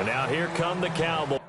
And now here come the Cowboys.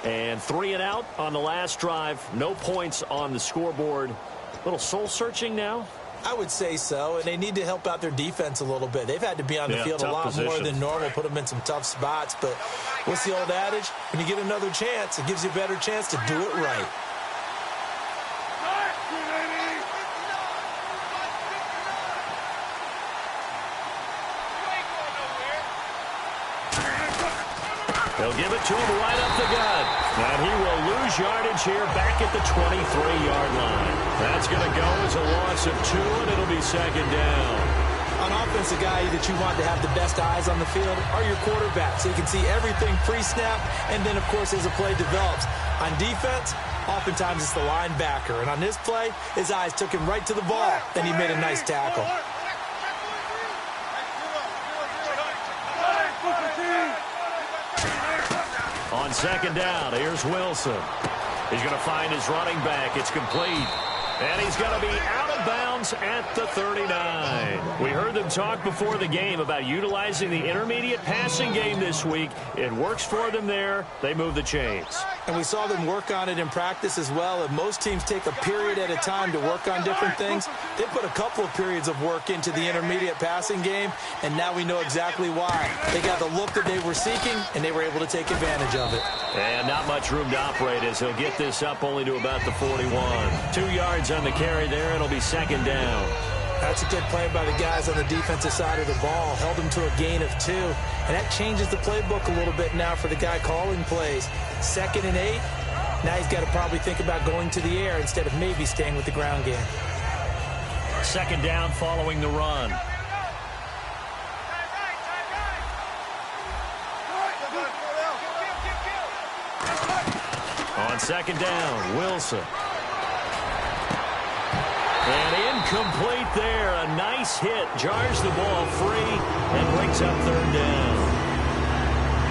And 3 and out on the last drive. No points on the scoreboard. A little soul-searching now? I would say so, and they need to help out their defense a little bit. They've had to be on the field a lot more than normal, put them in some tough spots. But what's the old adage? When you get another chance, it gives you a better chance to do it right. They'll give it to him right up the gut. And he will lose yardage here back at the 23-yard line. That's going to go as a loss of 2, and it'll be second down. On offense, the guy that you want to have the best eyes on the field are your quarterbacks, so you can see everything pre-snap, and then, of course, as the play develops. On defense, oftentimes it's the linebacker. And on this play, his eyes took him right to the ball, and he made a nice tackle. On second down, here's Wilson. He's going to find his running back. It's complete. And he's going to be out of bounds at the 39. We heard them talk before the game about utilizing the intermediate passing game this week. It works for them there. They move the chains. And we saw them work on it in practice as well. And most teams take a period at a time to work on different things. They put a couple of periods of work into the intermediate passing game, and now we know exactly why. They got the look that they were seeking, and they were able to take advantage of it. And not much room to operate as he'll get this up only to about the 41. 2 yards on the carry there. It'll be second down. That's a good play by the guys on the defensive side of the ball. Held them to a gain of 2. And that changes the playbook a little bit now for the guy calling plays. 2nd and 8. Now he's got to probably think about going to the air instead of maybe staying with the ground game. Second down following the run. On second down, Wilson. And incomplete there. A nice hit. Jars the ball free and brings up third down.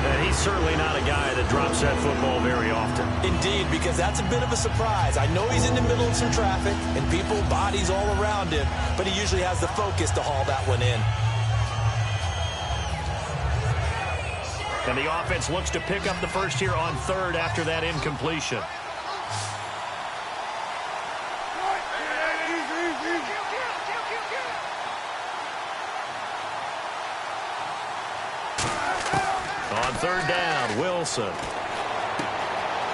And he's certainly not a guy that drops that football very often. Indeed, because that's a bit of a surprise. I know he's in the middle of some traffic and people, bodies all around him, but he usually has the focus to haul that one in. And the offense looks to pick up the first here on third after that incompletion. On third down, Wilson.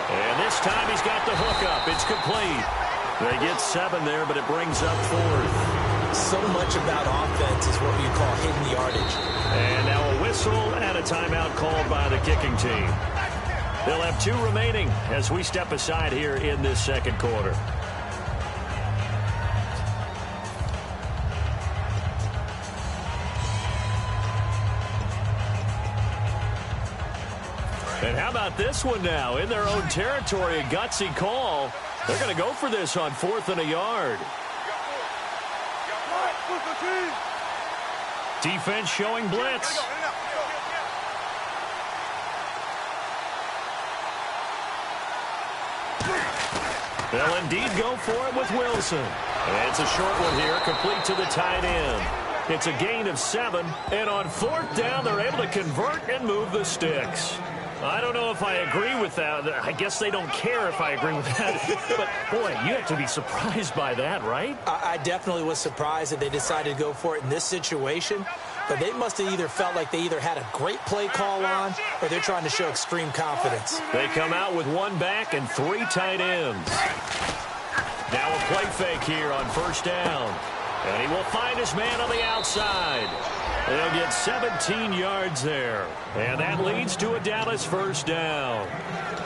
And this time he's got the hook up. It's complete. They get 7 there, but it brings up 4th. So much about offense is what you call hidden yardage. And now a whistle and a timeout called by the kicking team. They'll have 2 remaining as we step aside here in this second quarter. And how about this one now? In their own territory, a gutsy call. They're going to go for this on 4th and a yard. Defense showing blitz. They'll indeed go for it with Wilson. And it's a short one here, complete to the tight end. It's a gain of 7, and on 4th down, they're able to convert and move the sticks. I don't know if I agree with that. I guess they don't care if I agree with that. But, boy, you have to be surprised by that, right? I definitely was surprised that they decided to go for it in this situation. But they must have either felt like they either had a great play call on or they're trying to show extreme confidence. They come out with 1 back and 3 tight ends. Now a play fake here on 1st down. And he will find his man on the outside. They'll get 17 yards there. And that leads to a Dallas 1st down.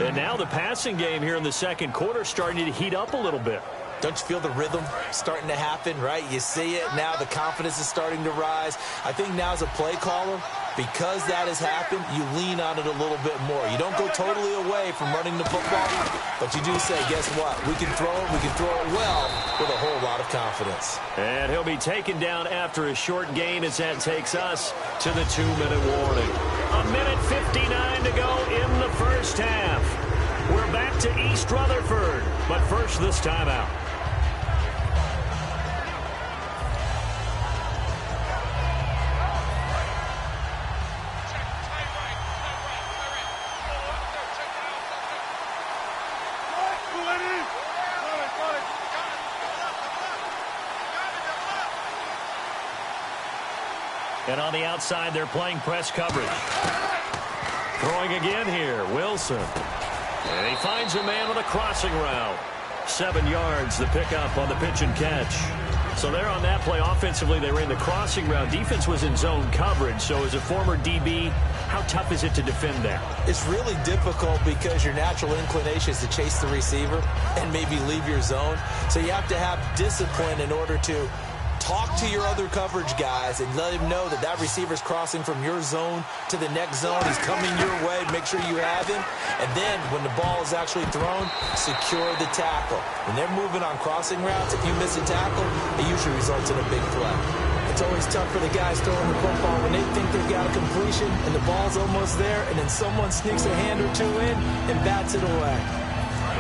And now the passing game here in the second quarter starting to heat up a little bit. Don't you feel the rhythm starting to happen, right? You see it. Now the confidence is starting to rise. I think now as a play caller, because that has happened, you lean on it a little bit more. You don't go totally away from running the football, but you do say, guess what? We can throw it. We can throw it well with a whole lot of confidence. And he'll be taken down after a short gain as that takes us to the 2-minute warning. 1:59 to go in the first half. We're back to East Rutherford, but first this timeout. And on the outside, they're playing press coverage. Throwing again here, Wilson. And he finds a man on a crossing route. 7 yards, the pickup on the pitch and catch. So there on that play, offensively, they ran the crossing route. Defense was in zone coverage. So as a former DB, how tough is it to defend that? It's really difficult because your natural inclination is to chase the receiver and maybe leave your zone. So you have to have discipline in order to talk to your other coverage guys and let him know that that receiver's crossing from your zone to the next zone. He's coming your way. Make sure you have him. And then when the ball is actually thrown, secure the tackle. When they're moving on crossing routes, if you miss a tackle, it usually results in a big play. It's always tough for the guys throwing the football when they think they've got a completion and the ball's almost there, and then someone sneaks a hand or two in and bats it away.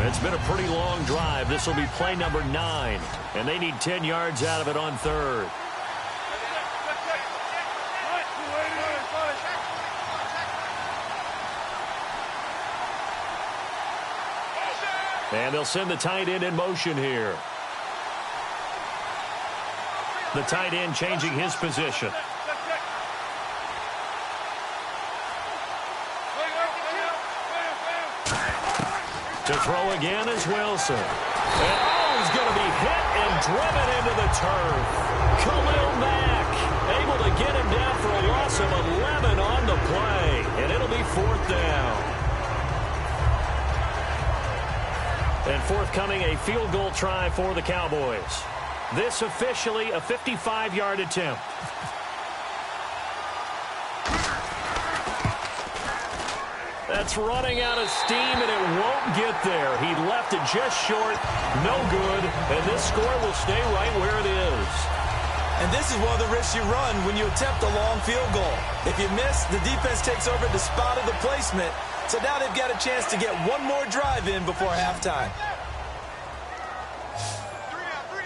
It's been a pretty long drive. This will be play number 9, and they need 10 yards out of it on 3rd. And they'll send the tight end in motion here. The tight end changing his position. To throw again is Wilson. And he's going to be hit and driven into the turf. Khalil Mack able to get him down for a loss of 11 on the play. And it'll be 4th down. And forthcoming, a field goal try for the Cowboys. This officially a 55-yard attempt. That's running out of steam, and it won't get there. He left it just short, no good, and this score will stay right where it is. And this is one of the risks you run when you attempt a long field goal. If you miss, the defense takes over the spot of the placement, so now they've got a chance to get one more drive in before halftime.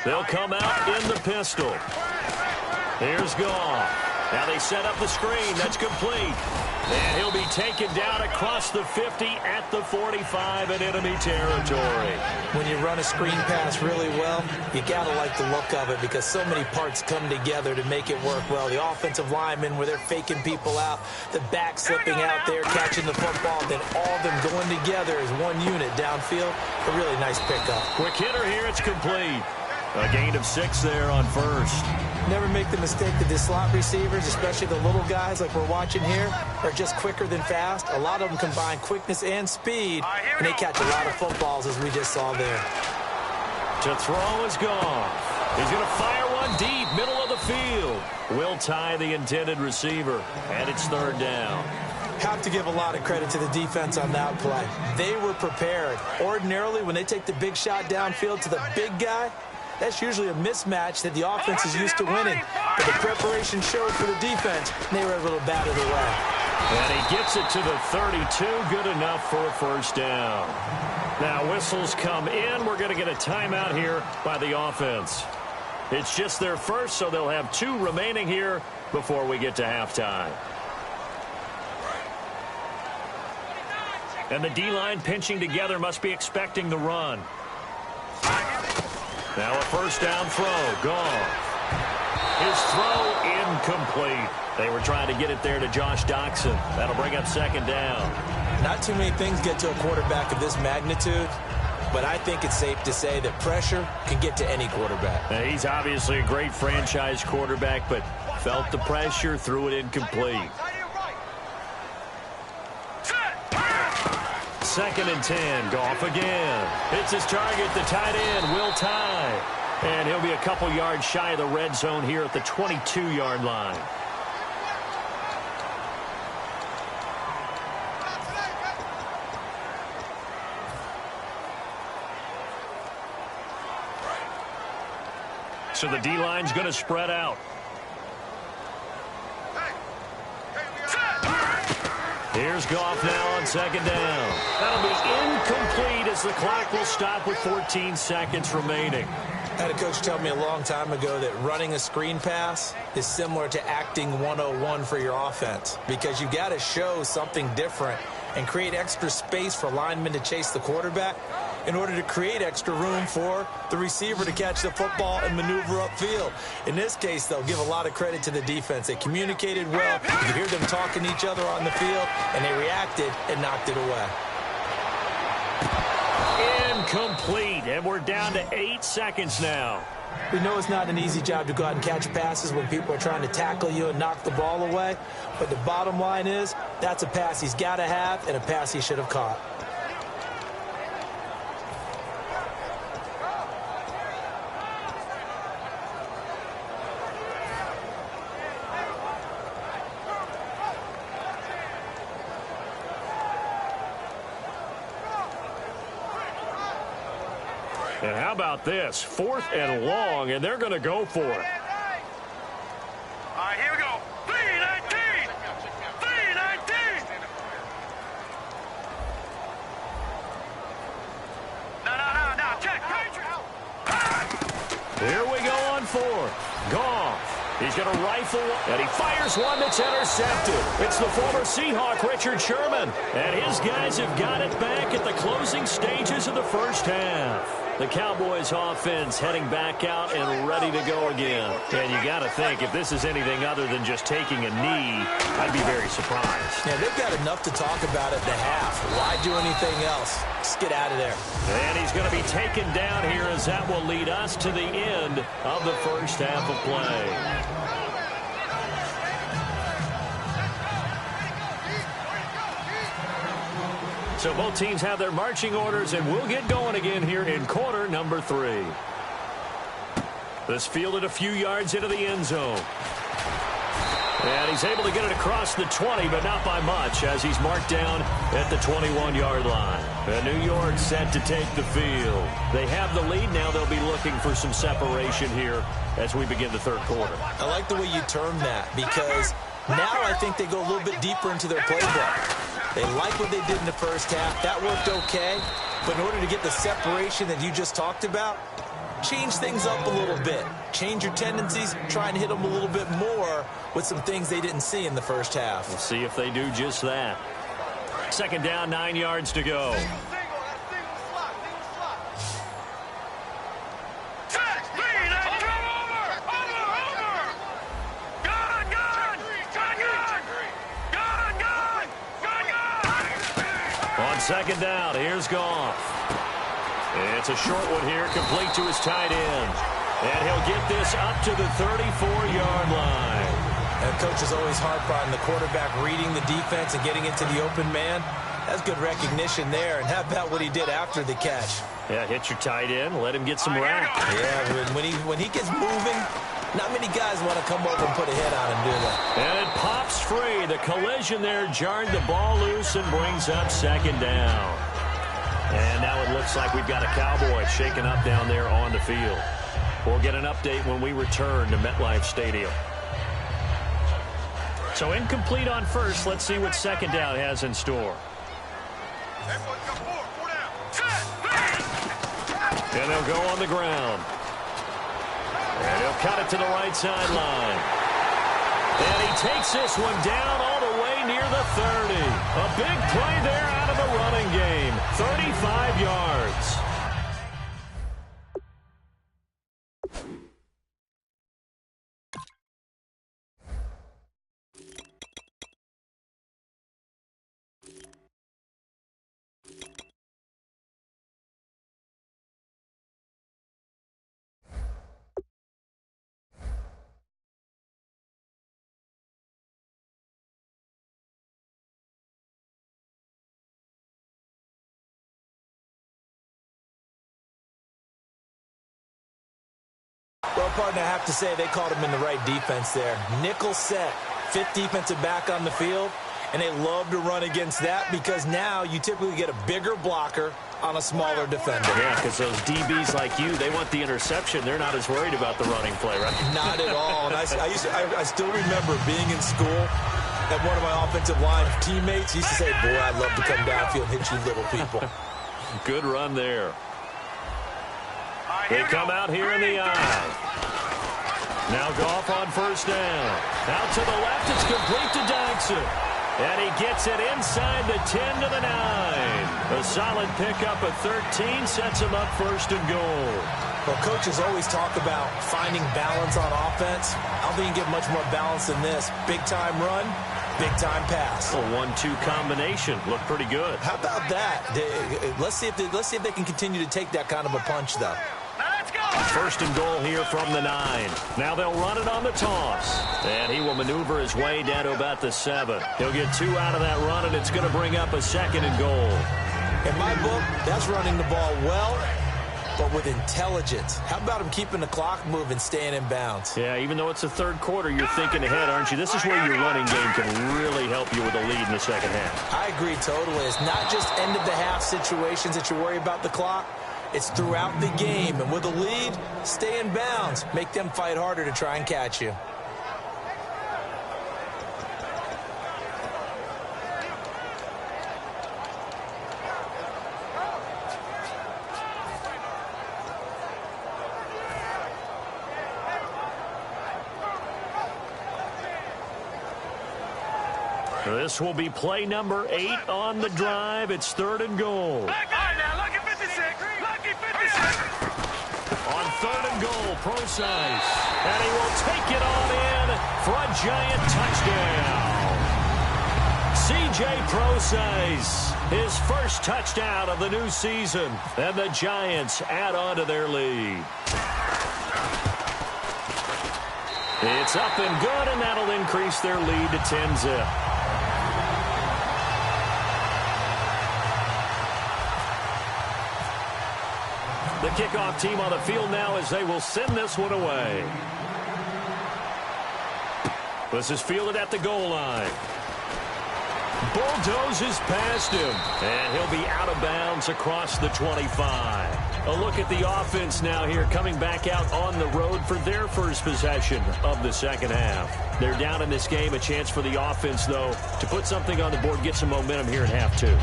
They'll come out in the pistol. Here's Goff. Now they set up the screen. That's complete. And he'll be taken down across the 50 at the 45 in enemy territory. When you run a screen pass really well, you got to like the look of it because so many parts come together to make it work well. The offensive linemen where they're faking people out, the back slipping out there, catching the football, then all of them going together as one unit downfield. A really nice pickup. Quick hitter here. It's complete. A gain of 6 there on 1st. Never make the mistake that the slot receivers, especially the little guys like we're watching here, are just quicker than fast. A lot of them combine quickness and speed, and they catch a lot of footballs, as we just saw there. To throw is gone. He's going to fire one deep, middle of the field. Will tie the intended receiver, and it's third down. Have to give a lot of credit to the defense on that play. They were prepared. Ordinarily, when they take the big shot downfield to the big guy, that's usually a mismatch that the offense is used to winning. But the preparation showed for the defense, and they were able to bat it away. And he gets it to the 32, good enough for a first down. Now whistles come in. We're going to get a timeout here by the offense. It's just their first, so they'll have 2 remaining here before we get to halftime. And the D-line pinching together must be expecting the run. Now a first down throw, gone. His throw incomplete. They were trying to get it there to Josh Doxson. That'll bring up second down. Not too many things get to a quarterback of this magnitude, but I think it's safe to say that pressure can get to any quarterback. Now, he's obviously a great franchise quarterback, but felt the pressure, threw it incomplete. Second and 10, Goff again. Hits his target, the tight end, Will tie. And he'll be a couple yards shy of the red zone here at the 22-yard line. So the D-line's going to spread out. Here's Goff now on second down. That'll be incomplete as the clock will stop with 14 seconds remaining. I had a coach tell me a long time ago that running a screen pass is similar to acting 101 for your offense, because you got to show something different and create extra space for linemen to chase the quarterback in order to create extra room for the receiver to catch the football and maneuver upfield. In this case, they'll give a lot of credit to the defense. They communicated well. You could hear them talking to each other on the field, and they reacted and knocked it away. Incomplete, and we're down to 8 seconds now. We know it's not an easy job to go out and catch passes when people are trying to tackle you and knock the ball away, but the bottom line is that's a pass he's got to have and a pass he should have caught. And how about this? 4th and long, and they're going to go for it. All right, here we go. 3-19. 3-19. No. Check. Here we go on 4th. Goff. He's going to rifle, and he fires one that's intercepted. It's the former Seahawk, Richard Sherman. And his guys have got it back at the closing stages of the first half. The Cowboys offense heading back out and ready to go again. And you got to think, if this is anything other than just taking a knee, I'd be very surprised. Yeah, they've got enough to talk about at the half. Why do anything else? Just get out of there. And he's going to be taken down here as that will lead us to the end of the first half of play. So both teams have their marching orders, and we'll get going again here in quarter number 3. This fielded a few yards into the end zone. And he's able to get it across the 20, but not by much, as he's marked down at the 21-yard line. And New York set to take the field. They have the lead. Now they'll be looking for some separation here as we begin the third quarter. I like the way you term that, because now I think they go a little bit deeper into their playbook. They like what they did in the first half. That worked okay. But in order to get the separation that you just talked about, change things up a little bit. Change your tendencies. Try and hit them a little bit more with some things they didn't see in the first half. We'll see if they do just that. Second down, 9 yards to go. Second down, here's Goff. It's a short one here, complete to his tight end. And he'll get this up to the 34-yard line. And coach is always harp on the quarterback reading the defense and getting into the open man. That's good recognition there. And how about what he did after the catch? Yeah, hit your tight end, let him get some rack. Yeah, when he gets moving, not many guys want to come over and put a hit on him, do they? And it pops free. The collision there jarred the ball loose and brings up second down. And now it looks like we've got a Cowboy shaken up down there on the field. We'll get an update when we return to MetLife Stadium. So incomplete on first. Let's see what second down has in store. And they'll go on the ground. And he'll cut it to the right sideline. And he takes this one down all the way near the 30. A big play there out of the running game. 35 yards. Well, partner, I have to say they called him in the right defense there. Nickel set, fifth defensive back on the field, and they love to run against that because now you typically get a bigger blocker on a smaller defender. Yeah, because those DBs like you, they want the interception. They're not as worried about the running play, right? Not at all. And I still remember being in school, and one of my offensive line teammates used to say, boy, I'd love to come downfield and hit you little people. Good run there. They come out here in the eye. Now Goff on first down. Out to the left, it's complete to Dykson. And he gets it inside the 10 to the 9. A solid pickup of 13 sets him up first and goal. Well, coaches always talk about finding balance on offense. I don't think you can get much more balance than this. Big-time run, big-time pass. A 1-2 combination. Looked pretty good. How about that? Let's see if they can continue to take that kind of a punch, though. First and goal here from the 9. Now they'll run it on the toss. And he will maneuver his way down to about the 7. He'll get 2 out of that run, and it's going to bring up a second and goal. In my book, that's running the ball well, but with intelligence. How about him keeping the clock moving, staying in bounds? Yeah, even though it's the third quarter, you're thinking ahead, aren't you? This is where your running game can really help you with a lead in the second half. I agree totally. It's not just end-of-the-half situations that you worry about the clock. It's throughout the game. And with a lead, stay in bounds. Make them fight harder to try and catch you. This will be play number 8 on the drive. It's third and goal. On third and goal, Procise. And he will take it on in for a giant touchdown. C.J. Procise, his first touchdown of the new season. And the Giants add on to their lead. It's up and good, and that'll increase their lead to 10-zip. The kickoff team on the field now as they will send this one away. This is fielded at the goal line. Bulldozes past him. And he'll be out of bounds across the 25. A look at the offense now here coming back out on the road for their first possession of the second half. They're down in this game. A chance for the offense, though, to put something on the board, get some momentum here in half 2.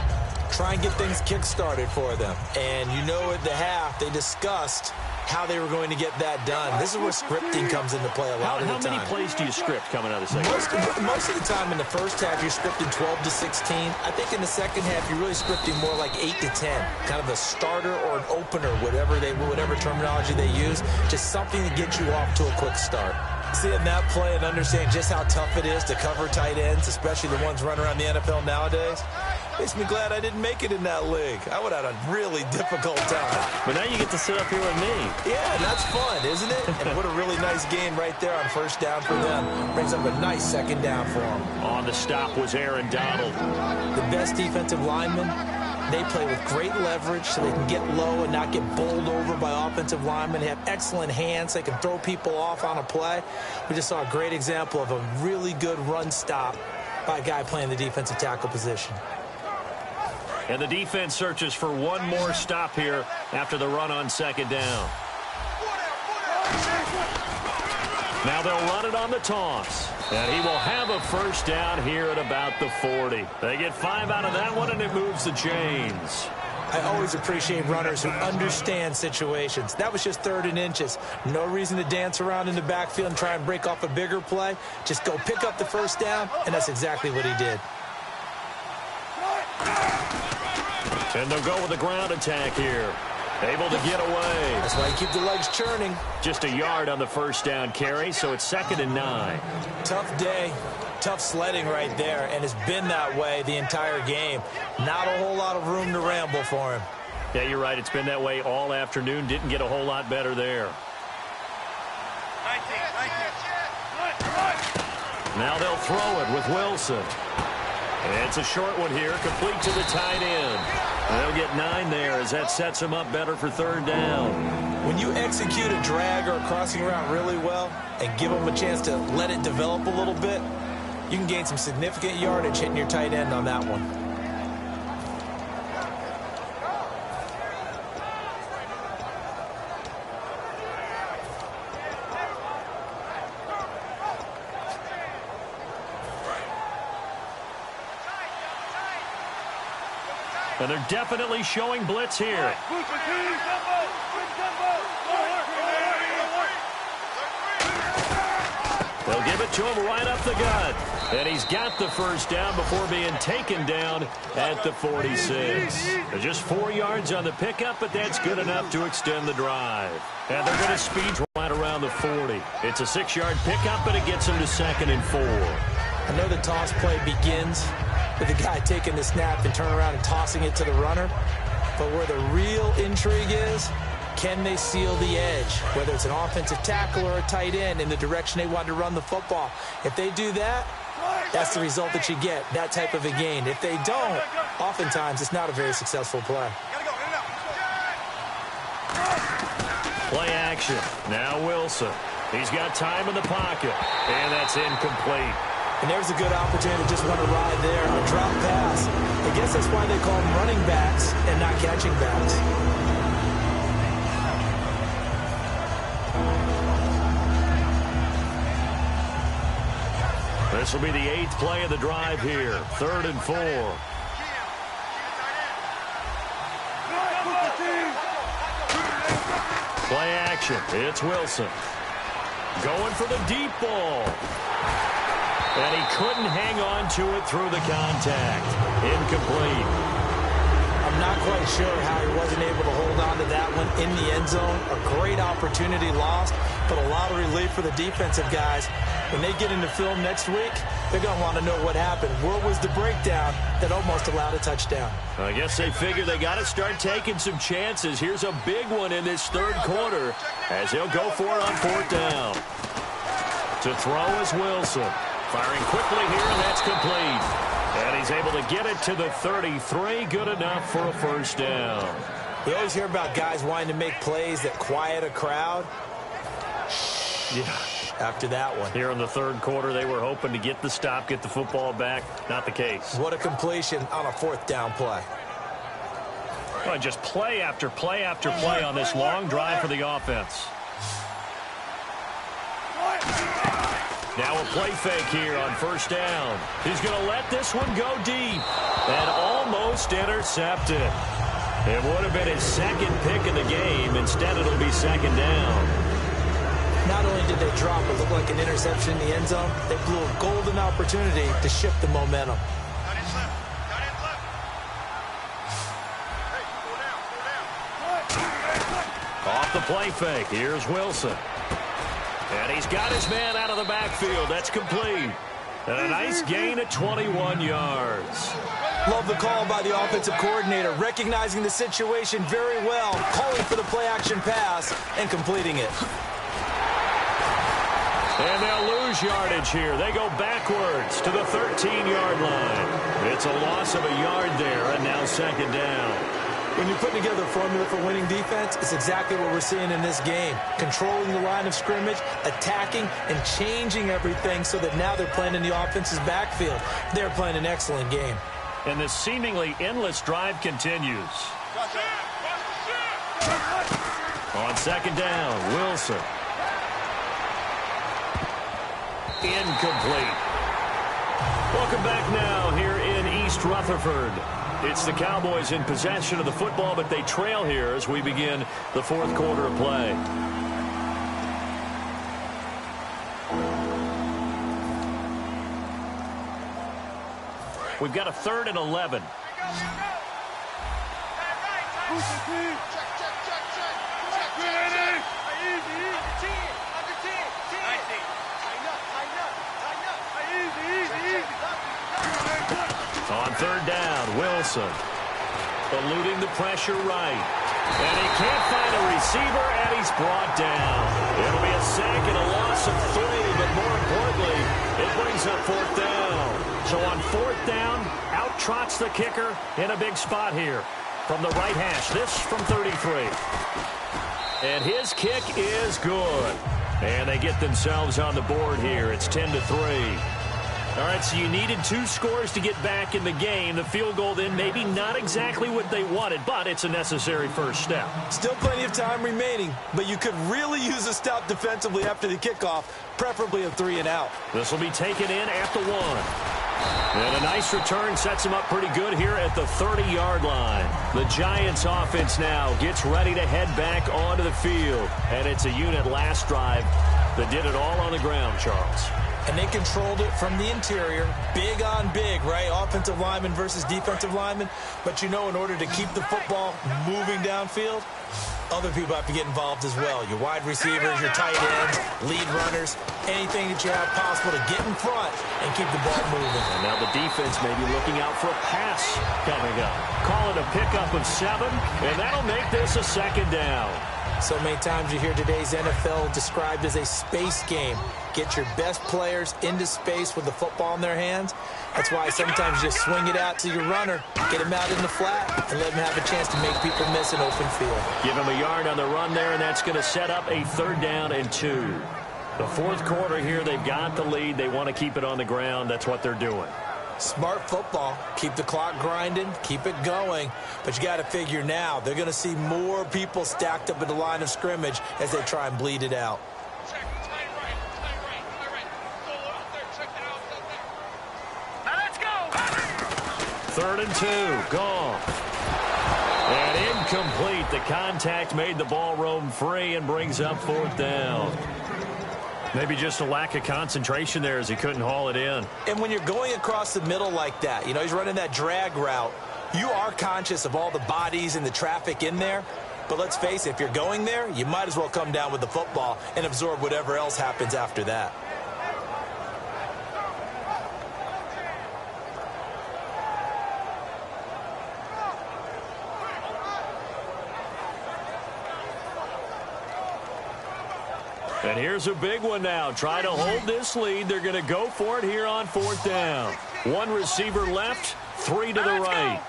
Try and get things kick-started for them. And you know at the half, they discussed how they were going to get that done. This is where scripting comes into play a lot of the time. How many plays do you script coming out of the second half? Most of the time in the first half, you're scripting 12 to 16. I think in the second half, you're really scripting more like 8 to 10. Kind of a starter or an opener, whatever terminology they use. Just something to get you off to a quick start. Seeing that play and understand just how tough it is to cover tight ends, especially the ones running around the NFL nowadays, Makes me glad I didn't make it in that league. I would have had a really difficult time. But now you get to sit up here with me. Yeah, and that's fun, isn't it? And what a really nice gain right there on first down for them. Brings up a nice second down for them. On the stop was Aaron Donald. The best defensive linemen, they play with great leverage so they can get low and not get bowled over by offensive linemen. They have excellent hands. They can throw people off on a play. We just saw a great example of a really good run stop by a guy playing the defensive tackle position. And the defense searches for one more stop here after the run on second down. Now they'll run it on the toss. And he will have a first down here at about the 40. They get 5 out of that one, and it moves the chains. I always appreciate runners who understand situations. That was just 3rd and inches. No reason to dance around in the backfield and try and break off a bigger play. Just go pick up the first down, and that's exactly what he did. And they'll go with the ground attack here. Able to get away. That's why you keep the legs churning. Just a yard on the first down carry, so it's 2nd and 9. Tough day. Tough sledding right there, and it's been that way the entire game. Not a whole lot of room to ramble for him. Yeah, you're right. It's been that way all afternoon. Didn't get a whole lot better there. Now they'll throw it with Wilson. And it's a short one here, complete to the tight end. They'll get 9 there as that sets them up better for 3rd down. When you execute a drag or a crossing route really well and give them a chance to let it develop a little bit, you can gain some significant yardage hitting your tight end on that one. And they're definitely showing blitz here. They'll give it to him right up the gut. And he's got the first down before being taken down at the 46. They're just 4 yards on the pickup, but that's good enough to extend the drive. And they're going to speed right around the 40. It's a 6-yard pickup, but it gets them to 2nd and 4. I know the toss play begins with the guy taking the snap and turn around and tossing it to the runner. But where the real intrigue is, can they seal the edge, whether it's an offensive tackle or a tight end in the direction they want to run the football? If they do that, that's the result that you get, that type of a gain. If they don't, oftentimes it's not a very successful play. Play action. Now Wilson. He's got time in the pocket, and that's incomplete. And there's a good opportunity to just run a ride there, a drop pass. I guess that's why they call them running backs and not catching backs. This will be the 8th play of the drive here. 3rd and 4. Play action. It's Wilson. Going for the deep ball. And he couldn't hang on to it through the contact. Incomplete. I'm not quite sure how he wasn't able to hold on to that one in the end zone. A great opportunity lost, but a lot of relief for the defensive guys. When they get into film next week, they're going to want to know what happened. Where was the breakdown that almost allowed a touchdown? I guess they figure they got to start taking some chances. Here's a big one in this 3rd quarter as he'll go for it on 4th down. To throw is Wilson. Firing quickly here, and that's complete. And he's able to get it to the 33. Good enough for a first down. We always hear about guys wanting to make plays that quiet a crowd. Yeah. After that one. Here in the 3rd quarter, they were hoping to get the stop, get the football back. Not the case. What a completion on a 4th down play. Well, just play after play after play on this long drive for the offense. Now a play fake here on first down. He's going to let this one go deep and almost intercepted. It would have been his 2nd pick of the game. Instead, it'll be 2nd down. Not only did they drop what looked like an interception in the end zone, they blew a golden opportunity to shift the momentum. Off the play fake, here's Wilson. And he's got his man out of the backfield. That's complete. And a nice gain at 21 yards. Love the call by the offensive coordinator, recognizing the situation very well, calling for the play-action pass, and completing it. And they'll lose yardage here. They go backwards to the 13-yard line. It's a loss of a yard there, and now second down. When you're putting together a formula for winning defense, it's exactly what we're seeing in this game. Controlling the line of scrimmage, attacking, and changing everything so that now they're playing in the offense's backfield. They're playing an excellent game. And this seemingly endless drive continues. On second down, Wilson. Incomplete. Welcome back now here in East Rutherford. It's the Cowboys in possession of the football, but they trail here as we begin the fourth quarter of play. We've got a 3rd and 11. On 3rd down, Wilson eluding the pressure right. And he can't find a receiver, and he's brought down. It'll be a sack and a loss of 3, but more importantly, it brings up 4th down. So on 4th down, out trots the kicker in a big spot here from the right hash. This from 33. And his kick is good. And they get themselves on the board here. It's 10-3. All right, so you needed 2 scores to get back in the game. The field goal then maybe not exactly what they wanted, but it's a necessary first step. Still plenty of time remaining, but you could really use a stop defensively after the kickoff, preferably a 3-and-out. This will be taken in at the 1. And a nice return sets him up pretty good here at the 30-yard line. The Giants offense now gets ready to head back onto the field. And it's a unit last drive that did it all on the ground, Charles. And they controlled it from the interior, big on big, right? Offensive lineman versus defensive lineman. But, you know, in order to keep the football moving downfield, other people have to get involved as well. Your wide receivers, your tight ends, lead runners, anything that you have possible to get in front and keep the ball moving. And now the defense may be looking out for a pass coming up. Call it a pickup of 7, and that'll make this a 2nd down. So many times you hear today's NFL described as a space game. Get your best players into space with the football in their hands. That's why sometimes you swing it out to your runner, get him out in the flat, and let him have a chance to make people miss an open field. Give him a yard on the run there, and that's going to set up a 3rd down and 2. The fourth quarter here, they've got the lead. They want to keep it on the ground. That's what they're doing. Smart football. Keep the clock grinding, keep it going. But you got to figure now, they're going to see more people stacked up at the line of scrimmage as they try and bleed it out. Now let's go. 3rd and 2, gone. And incomplete. The contact made the ball roam free and brings up 4th down. Maybe just a lack of concentration there as he couldn't haul it in. And when you're going across the middle like that, you know, he's running that drag route, you are conscious of all the bodies and the traffic in there. But let's face it, if you're going there, you might as well come down with the football and absorb whatever else happens after that. And here's a big one now. Try to hold this lead. They're going to go for it here on 4th down. 1 receiver left, 3 to the right.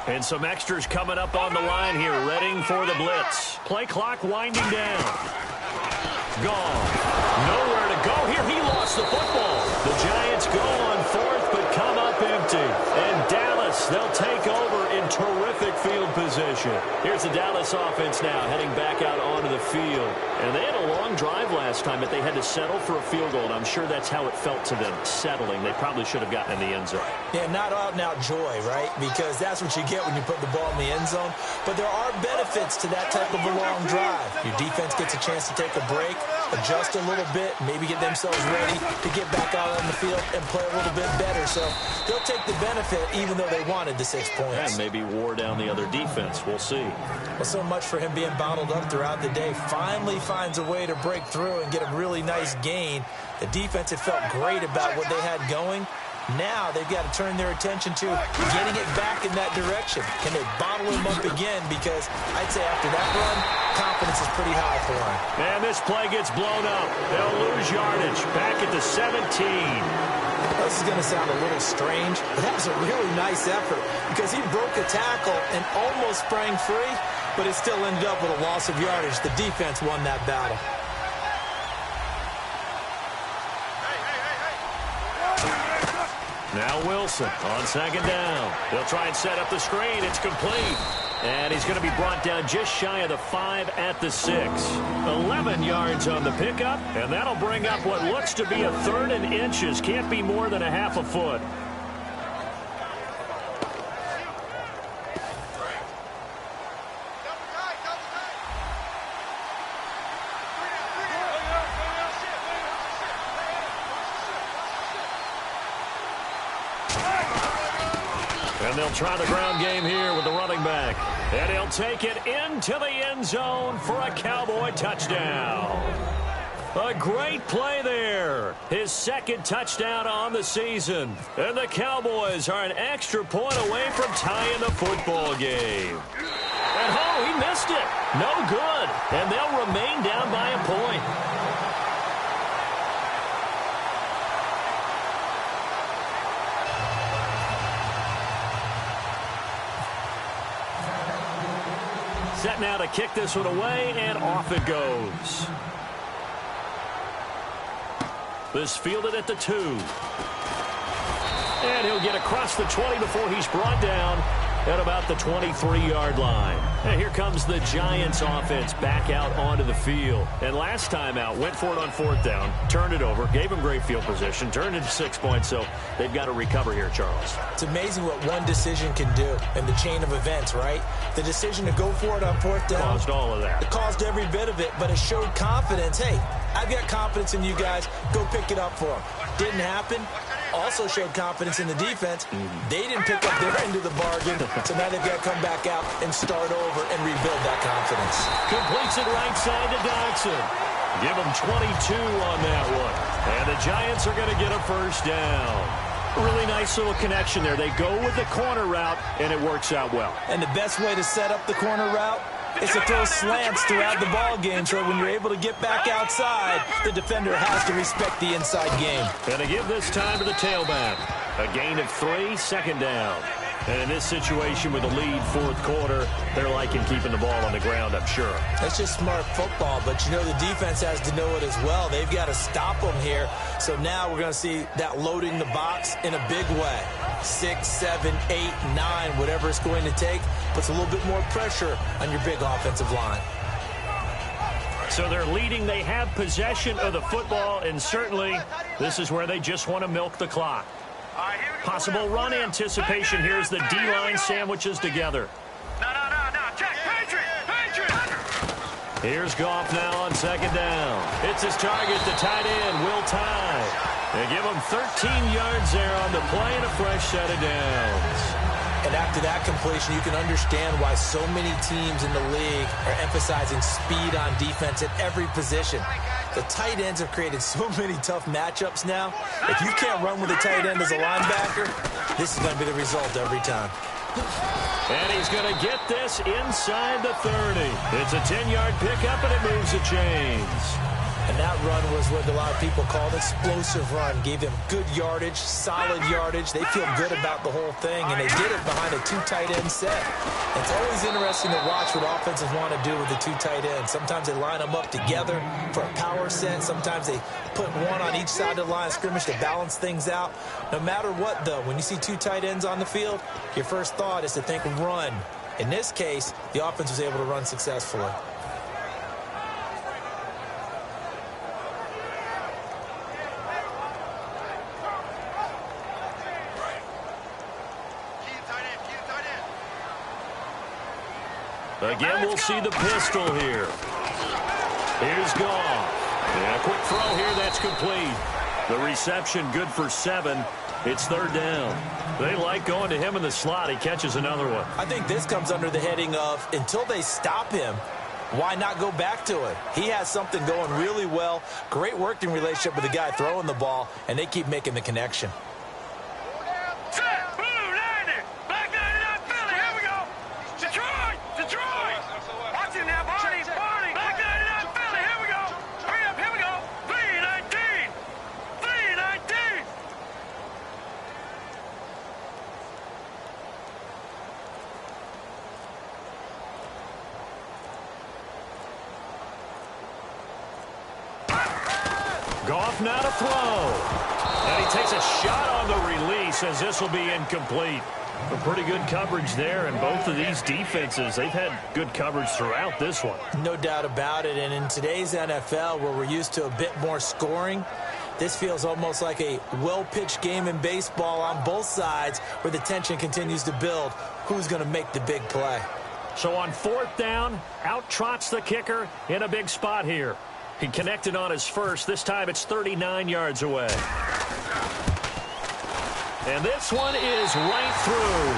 And some extras coming up on the line here, readying for the blitz. Play clock winding down. Gone. Nowhere to go here. He lost the football. The Giants go on 4th, but come up empty. And Dallas, they'll take over in terrific field position. Here's the Dallas offense now heading back out onto the field. And they had a long drive last time, but they had to settle for a field goal. And I'm sure that's how it felt to them, settling. They probably should have gotten in the end zone. Yeah, not out-and-out joy, right? Because that's what you get when you put the ball in the end zone. But there are benefits to that type of a long drive. Your defense gets a chance to take a break, adjust a little bit, maybe get themselves ready to get back out on the field and play a little bit better. So they'll take the benefit even though they wanted the 6 points. And maybe wore down the other defense. We'll see. Well, so much for him being bottled up throughout the day. Finally finds a way to break through and get a really nice gain. The defense had felt great about what they had going. Now they've got to turn their attention to getting it back in that direction. Can they bottle him up again? Because I'd say after that run, confidence is pretty high for him. And this play gets blown up. They'll lose yardage. Back at the 17. This is going to sound a little strange, but that was a really nice effort because he broke a tackle and almost sprang free, but it still ended up with a loss of yardage. The defense won that battle. Now Wilson on second down. They'll try and set up the screen. It's complete. And he's going to be brought down just shy of the 5 at the 6. 11 yards on the pickup, and that'll bring up what looks to be a 3rd and inches. Can't be more than a half a foot. And they'll try the ground game here with the running back. And he'll take it into the end zone for a Cowboy touchdown. A great play there. His 2nd touchdown on the season. And the Cowboys are an extra point away from tying the football game. And oh, he missed it. No good. And they'll remain down by a point. Set now to kick this one away, and off it goes. This fielded at the 2. And he'll get across the 20 before he's brought down at about the 23-yard line. And here comes the Giants offense back out onto the field. And last time out, went for it on 4th down, turned it over, gave him great field position, turned it to 6 points, so they've got to recover here, Charles. It's amazing what one decision can do in the chain of events, right? The decision to go for it on 4th down. Caused all of that. It caused every bit of it, but it showed confidence. Hey, I've got confidence in you guys. Go pick it up for them. Didn't happen. Also showed confidence in the defense. They didn't pick up their end of the bargain, so now they've got to come back out and start over and rebuild that confidence. Completes it right side to Dodson. Give him 22 on that one. And the Giants are going to get a 1st down. Really nice little connection there. They go with the corner route, and it works out well. And the best way to set up the corner route is to throw slants throughout the ball game, so when you're able to get back outside, the defender has to respect the inside game. And to give this time to the tailback. A gain of 3, 2nd down. And in this situation with the lead 4th quarter, they're liking keeping the ball on the ground, I'm sure. That's just smart football, but you know the defense has to know it as well. They've got to stop them here. So now we're going to see that loading the box in a big way. 6, 7, 8, 9, whatever it's going to take, puts a little bit more pressure on your big offensive line. So they're leading. They have possession of the football, and certainly this is where they just want to milk the clock. Possible run anticipation. Here's the D-line sandwiches together. No. Check. Patriot. Here's Goff now on 2nd down. It's his target, the tight end, Will Tye. They give him 13 yards there on the play and a fresh set of downs. And after that completion, you can understand why so many teams in the league are emphasizing speed on defense at every position. The tight ends have created so many tough matchups now. If you can't run with a tight end as a linebacker, this is going to be the result every time. And he's going to get this inside the 30. It's a 10-yard pickup, and it moves the chains. And that run was what a lot of people called explosive run. Gave them good yardage, solid yardage. They feel good about the whole thing, and they did it behind a 2 tight end set. And it's always interesting to watch what offenses want to do with the 2 tight ends. Sometimes they line them up together for a power set. Sometimes they put one on each side of the line of scrimmage to balance things out. No matter what, though, when you see 2 tight ends on the field, your first thought is to think run. In this case, the offense was able to run successfully. Again, we'll see the pistol here. Here's Goff. And a quick throw here, that's complete. The reception good for 7. It's 3rd down. They like going to him in the slot. He catches another one. I think this comes under the heading of until they stop him, why not go back to it? He has something going really well. Great working relationship with the guy throwing the ball, and they keep making the connection. off, now to throw. And he takes a shot on the release as this will be incomplete. A pretty good coverage there, and both of these defenses, they've had good coverage throughout this one. No doubt about it, and in today's NFL, where we're used to a bit more scoring, this feels almost like a well-pitched game in baseball on both sides where the tension continues to build. Who's going to make the big play? So on fourth down, out trots the kicker in a big spot here. He connected on his first. This time it's 39 yards away. And this one is right through.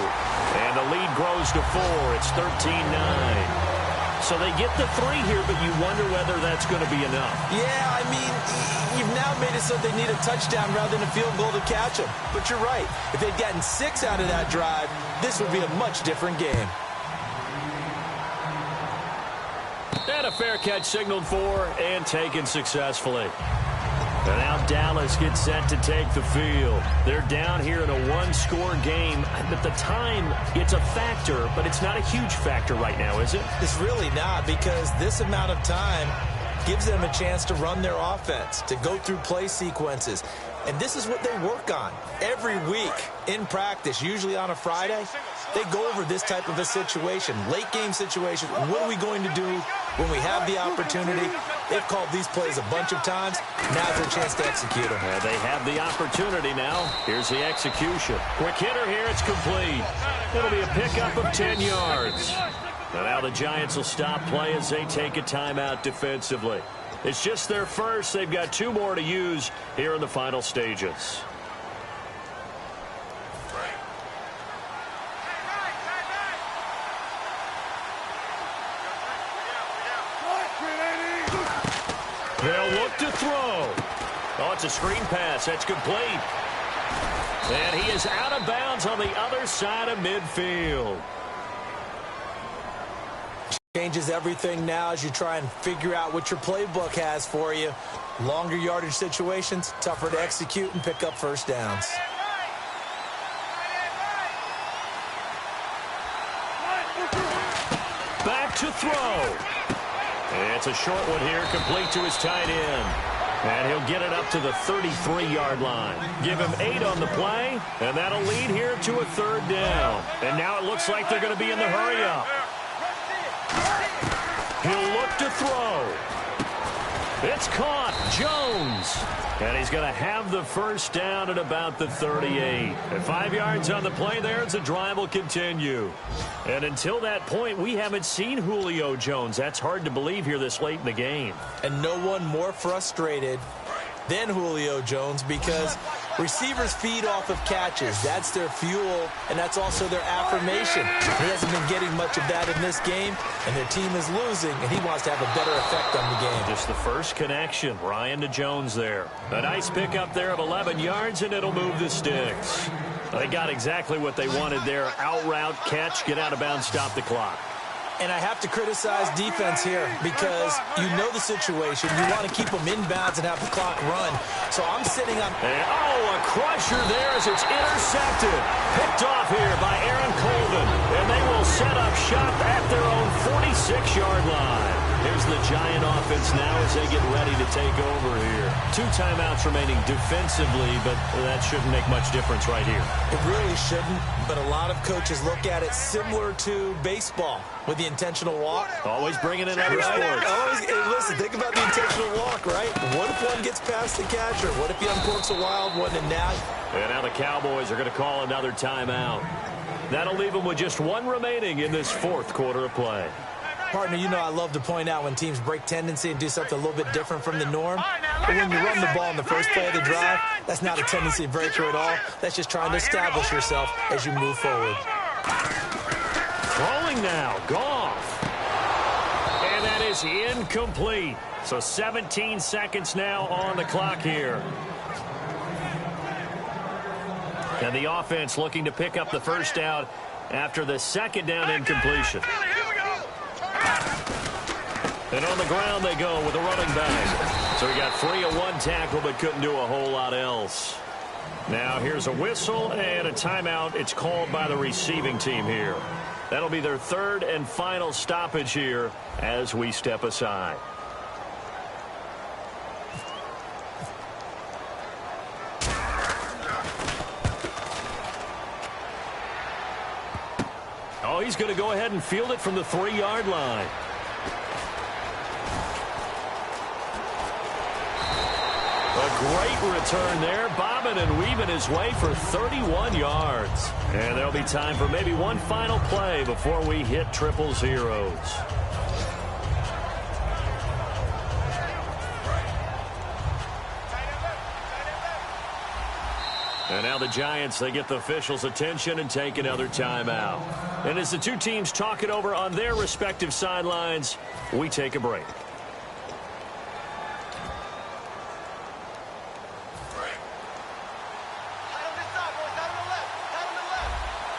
And the lead grows to 4. It's 13-9. So they get the 3 here, but you wonder whether that's going to be enough. Yeah, I mean, you've now made it so they need a touchdown rather than a field goal to catch them. But you're right. If they'd gotten 6 out of that drive, this would be a much different game. And a fair catch signaled for and taken successfully. And now Dallas gets set to take the field. They're down here in a one-score game. At the time, it's a factor, but it's not a huge factor right now, is it? It's really not, because this amount of time gives them a chance to run their offense, to go through play sequences. And this is what they work on every week in practice, usually on a Friday. They go over this type of a situation, late-game situation. What are we going to do when we have the opportunity? They've called these plays a bunch of times. Now's their chance to execute them. They have the opportunity now. Here's the execution. Quick hitter here. It's complete. It'll be a pickup of 10 yards. And now the Giants will stop play as they take a timeout defensively. It's just their first. They've got 2 more to use here in the final stages. They'll look to throw. Oh, it's a screen pass. That's complete. And he is out of bounds on the other side of midfield. Changes everything now as you try and figure out what your playbook has for you. Longer yardage situations, tougher to execute and pick up first downs. Back to throw. It's a short one here, complete to his tight end. And he'll get it up to the 33-yard line. Give him 8 on the play, and that'll lead here to a 3rd down. And now it looks like they're going to be in the hurry-up. He'll look to throw. It's caught. Jones. And he's going to have the first down at about the 38. And 5 yards on the play there as the drive will continue. And until that point, we haven't seen Julio Jones. That's hard to believe here this late in the game. And no one more frustrated than Julio Jones, because receivers feed off of catches. That's their fuel, and that's also their affirmation. He hasn't been getting much of that in this game, and their team is losing, and he wants to have a better effect on the game. Just the first connection, Ryan to Jones there. A nice pickup there of 11 yards, and it'll move the sticks. They got exactly what they wanted there. Out route, catch, get out of bounds, stop the clock. And I have to criticize defense here, because you know the situation. You want to keep them inbounds and have the clock run. So I'm sitting on... And, a crusher there as it's intercepted. Picked off here by Aaron Colvin. And they will set up shop at their own 46-yard line. Here's the Giant offense now as they get ready to take over here. 2 timeouts remaining defensively, but that shouldn't make much difference right here. It really shouldn't, but a lot of coaches look at it similar to baseball with the intentional walk. Always bringing in other sports. Hey, listen, think about the intentional walk, right? What if one gets past the catcher? What if he uncorks a wild one and now... And now the Cowboys are going to call another timeout. That'll leave them with just 1 remaining in this 4th quarter of play. Partner, you know I love to point out when teams break tendency and do something a little bit different from the norm. But when you run the ball in the first play of the drive, that's not a tendency breaker at all. That's just trying to establish yourself as you move forward. Throwing now, Goff. And that is incomplete. So 17 seconds now on the clock here. And the offense looking to pick up the first down after the 2nd down incompletion. And on the ground they go with a running back. So he got free of 1 tackle but couldn't do a whole lot else. Now here's a whistle and a timeout. It's called by the receiving team here. That'll be their 3rd and final stoppage here as we step aside. he's going to go ahead and field it from the 3-yard line. A great return there, bobbing and weaving his way for 31 yards. And there'll be time for maybe one final play before we hit triple zeros. And now the Giants, they get the officials' attention and take another timeout. And as the two teams talk it over on their respective sidelines, we take a break.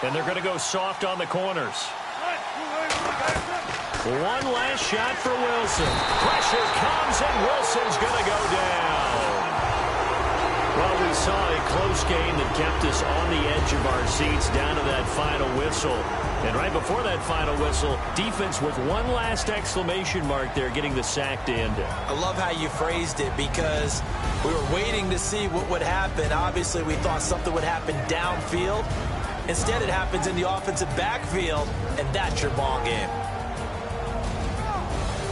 And they're going to go soft on the corners. One last shot for Wilson. Pressure comes, and Wilson's going to go down. Well, we saw a close game that kept us on the edge of our seats down to that final whistle. And right before that final whistle, defense with one last exclamation mark there, getting the sack to end it. I love how you phrased it, because we were waiting to see what would happen. Obviously, we thought something would happen downfield. Instead, it happens in the offensive backfield, and that's your ball game.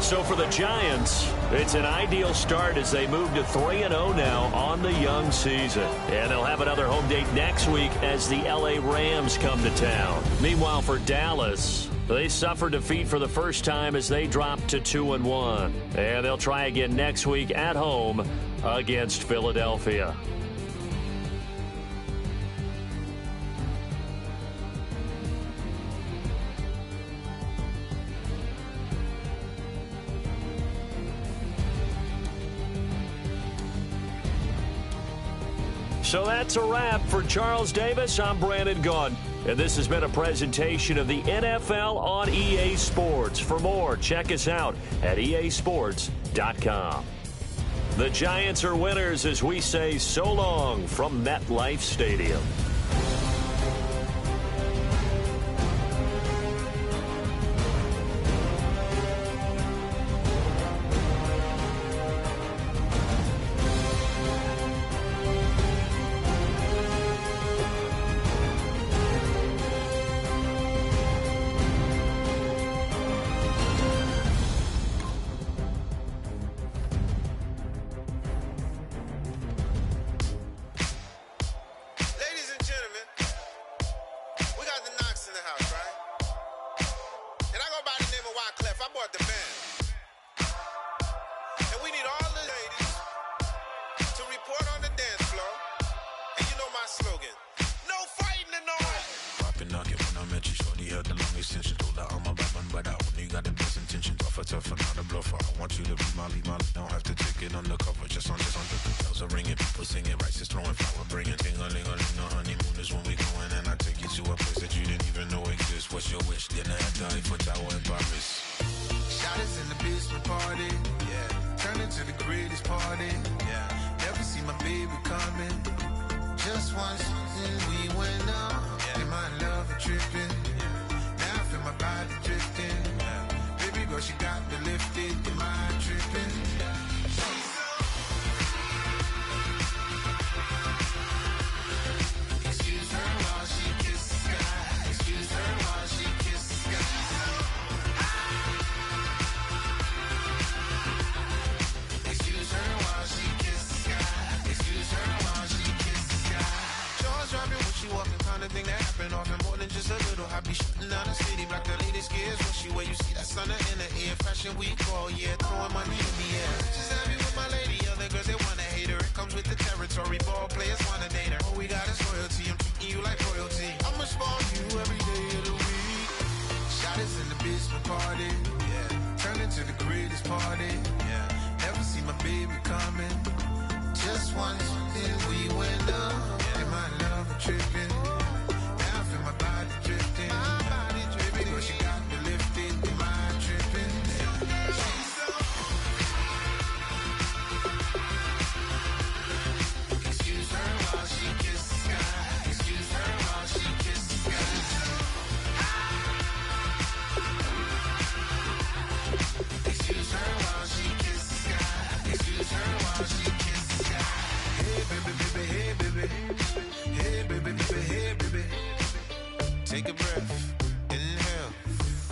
So for the Giants, it's an ideal start as they move to 3-0 now on the young season. And they'll have another home date next week as the LA Rams come to town. Meanwhile, for Dallas, they suffered defeat for the first time as they dropped to 2-1. And they'll try again next week at home against Philadelphia. So that's a wrap. For Charles Davis, I'm Brandon Gaudin. And this has been a presentation of the NFL on EA Sports. For more, check us out at easports.com. The Giants are winners as we say so long from MetLife Stadium.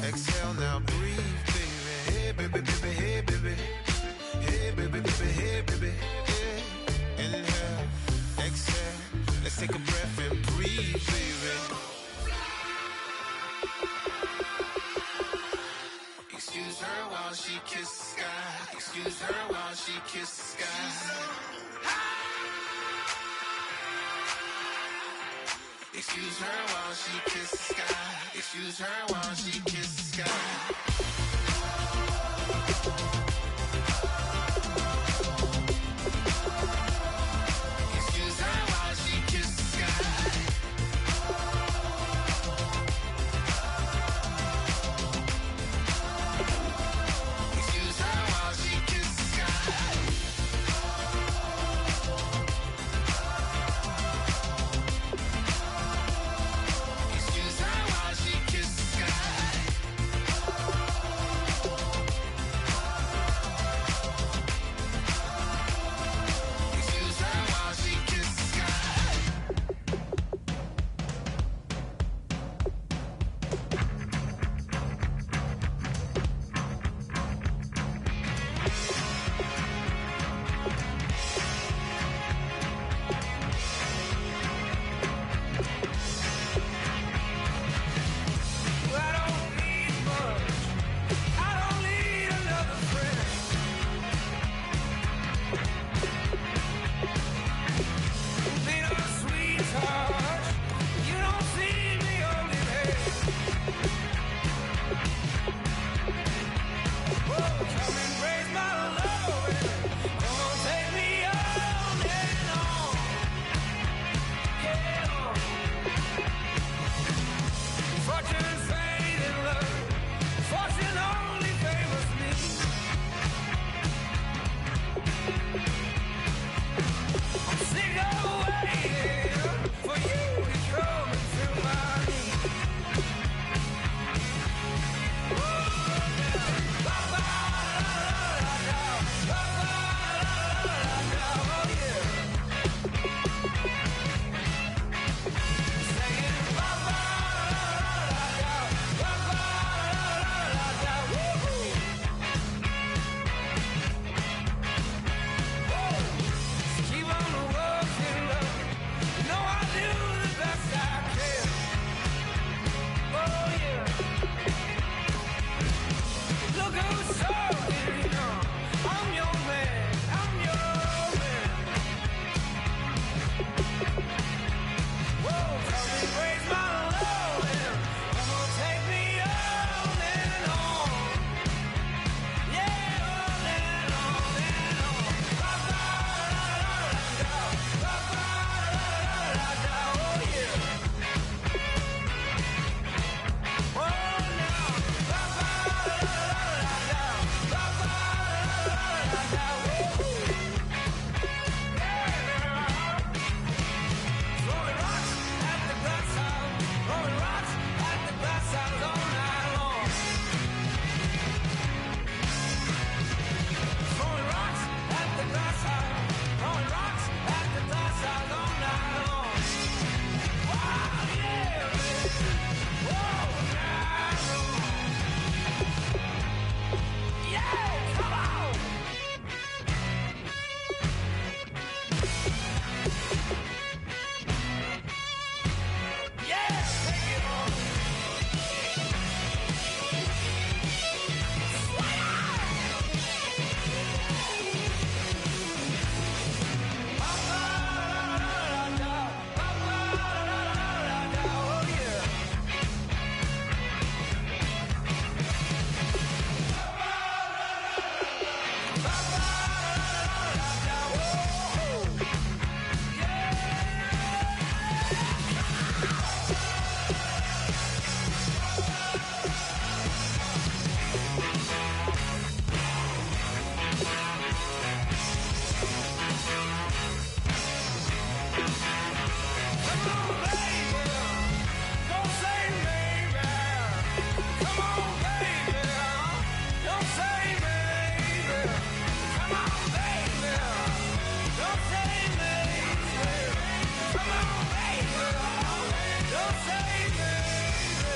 Exhale now, breathe, baby. Hey, baby, baby, hey, baby. Hey, baby, baby, hey, baby. Hey. Inhale, exhale. Let's take a breath and breathe, baby. Excuse her while she kisses the sky. Excuse her while she kisses the sky. Excuse her while she kisses the sky. Excuse her while she kisses the sky. Excuse her while she kisses the sky. Excuse her while she kisses the sky. Excuse her while she kisses the sky. Excuse her while she kisses the sky. I don't need much. I don't need another friend. Need a sweet touch. You don't see me only there. Whoa, come and raise my love. Come on, take me on and on. Yeah. Fortune, fate, and love. Fortune only favors me. I'm sick of waiting for you to come into my knees. Oh, yeah. Ba-ba-da-da-da-da, ba-ba-da-da-da-da, oh, yeah. Saying ba-ba-da-da-da-da, ba-ba-da-da-da-da, woo-hoo. Keep on working, love. You know I do the best I can. Oh, yeah. Look who's talking, you know. I'm your man. I'm your man. Whoa, come and raise my love. Come on, take me on and on. Yeah, on and on and on. Ba-ba-da-da-da-da, ba-ba-da-da-da-da, oh yeah. Oh, now. Ba-ba-da-da-da-da, ba-ba-da-da-da-da, woo-hoo. Yeah. Throwing rocks at the glass house. Throwing rocks at the glass house all night long. Throwing rocks at the glass house. Throwing rocks at the glass house all night long. Wow, yeah, baby. Whoa, night long. Yeah, come on. Yeah, take it on. Ba-ba-da-da-da-da, ba-ba-da-da-da-da, oh yeah. Ba-ba-da-da-da-da, whoa. Come on, baby. Don't say maybe. Come on, baby. Don't say maybe. Come on, baby. Don't say maybe. Come on, baby. Don't say maybe.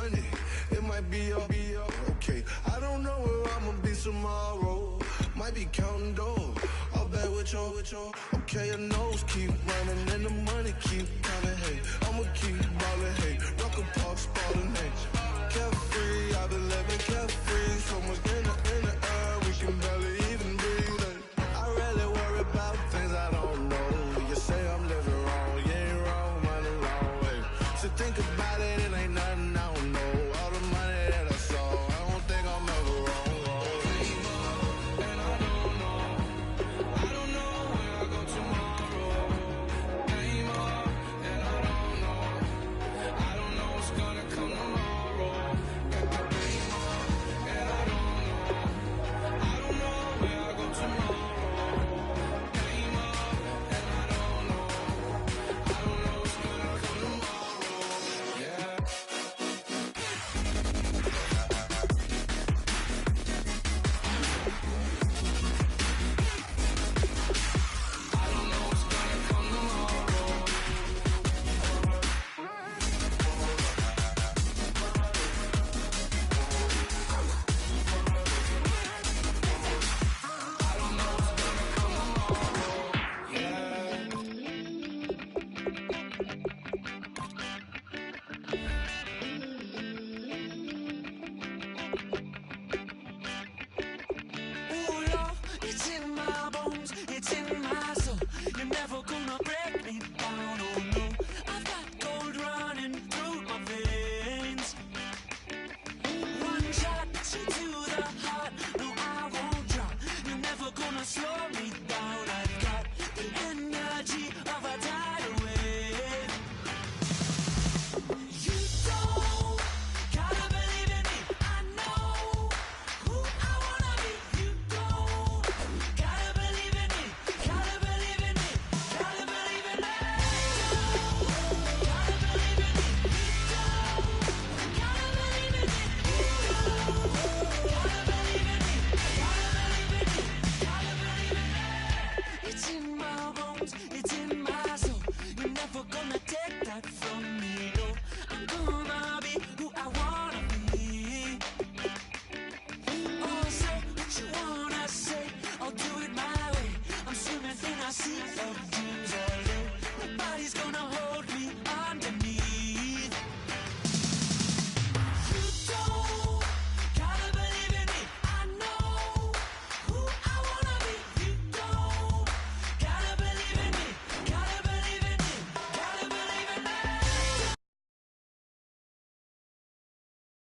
money. It might be okay. I don't know where I'ma be tomorrow. Might be counting dough. I'll bet with your. Okay, your nose keep running and the money keep coming. Hey, I'ma keep ballin'. Hey, rock a park.